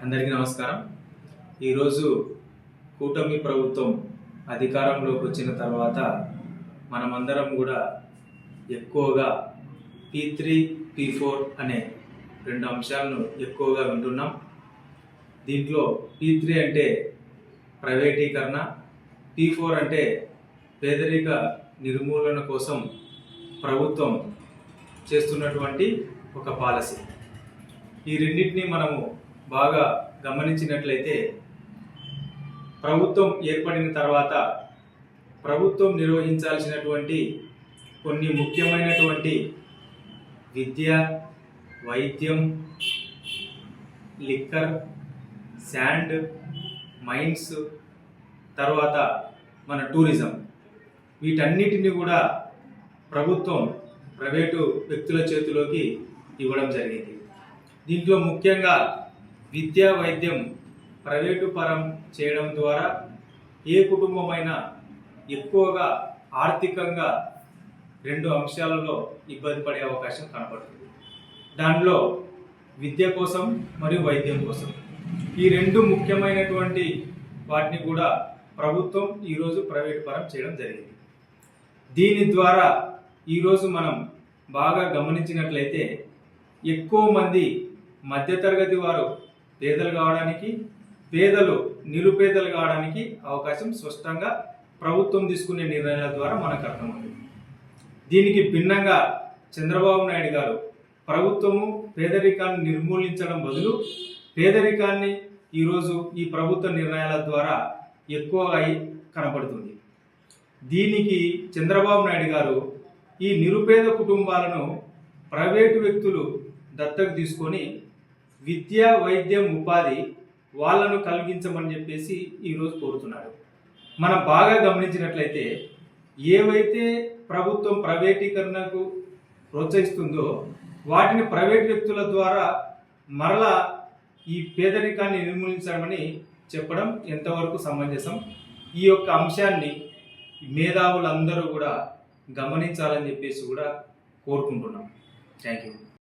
అందరికీ నమస్కారం. ఈరోజు కూటమి ప్రభుత్వం అధికారంలోకి వచ్చిన తర్వాత మనమందరం కూడా ఎక్కువగా P3, P4 అనే రెండు అంశాలను ఎక్కువగా వింటున్నాం. దీంట్లో P3 అంటే ప్రైవేటీకరణ, P4 అంటే పేదరిక నిర్మూలన కోసం ప్రభుత్వం చేస్తున్నటువంటి ఒక పాలసీ. ఈ రెండింటిని మనము బాగా గమనించినట్లయితే ప్రభుత్వం ఏర్పడిన తర్వాత ప్రభుత్వం నిర్వహించాల్సినటువంటి కొన్ని ముఖ్యమైనటువంటి విద్య, వైద్యం, లిక్కర్, శాండ్, మైన్స్, తర్వాత మన టూరిజం, వీటన్నిటిని కూడా ప్రభుత్వం ప్రైవేటు వ్యక్తుల చేతిలోకి ఇవ్వడం జరిగింది. దీంట్లో ముఖ్యంగా విద్య, వైద్యం ప్రైవేటు పరం చేయడం ద్వారా ఏ కుటుంబమైనా ఎక్కువగా ఆర్థికంగా రెండు అంశాలలో ఇబ్బంది పడే అవకాశం కనపడుతుంది. దానిలో విద్య కోసం మరియు వైద్యం కోసం ఈ రెండు ముఖ్యమైనటువంటి వాటిని కూడా ప్రభుత్వం ఈరోజు ప్రైవేటు పరం చేయడం జరిగింది. దీని ద్వారా ఈరోజు మనం బాగా గమనించినట్లయితే ఎక్కువ మంది మధ్యతరగతి వారు పేదలు కావడానికి, పేదలు నిరుపేదలు కావడానికి అవకాశం స్పష్టంగా ప్రభుత్వం తీసుకునే నిర్ణయాల ద్వారా మనకు అర్థమవుతుంది. దీనికి భిన్నంగా చంద్రబాబు నాయుడు గారు ప్రభుత్వము పేదరికాన్ని నిర్మూలించడం బదులు పేదరికాన్ని ఈరోజు ఈ ప్రభుత్వ నిర్ణయాల ద్వారా ఎక్కువగా కనపడుతుంది. దీనికి చంద్రబాబు నాయుడు గారు ఈ నిరుపేద కుటుంబాలను ప్రైవేటు వ్యక్తులు దత్తకు తీసుకొని విద్య, వైద్యం, ఉపాధి వాళ్ళను కలిగించమని చెప్పేసి ఈరోజు కోరుతున్నాడు. మనం బాగా గమనించినట్లయితే ఏవైతే ప్రభుత్వం ప్రైవేటీకరణకు ప్రోత్సహిస్తుందో వాటిని ప్రైవేట్ వ్యక్తుల ద్వారా మరలా ఈ పేదరికాన్ని నిర్మూలించమని చెప్పడం ఎంతవరకు సమంజసం? ఈ యొక్క అంశాన్ని మేధావులందరూ కూడా గమనించాలని చెప్పేసి కూడా కోరుకుంటున్నాం. Thank you.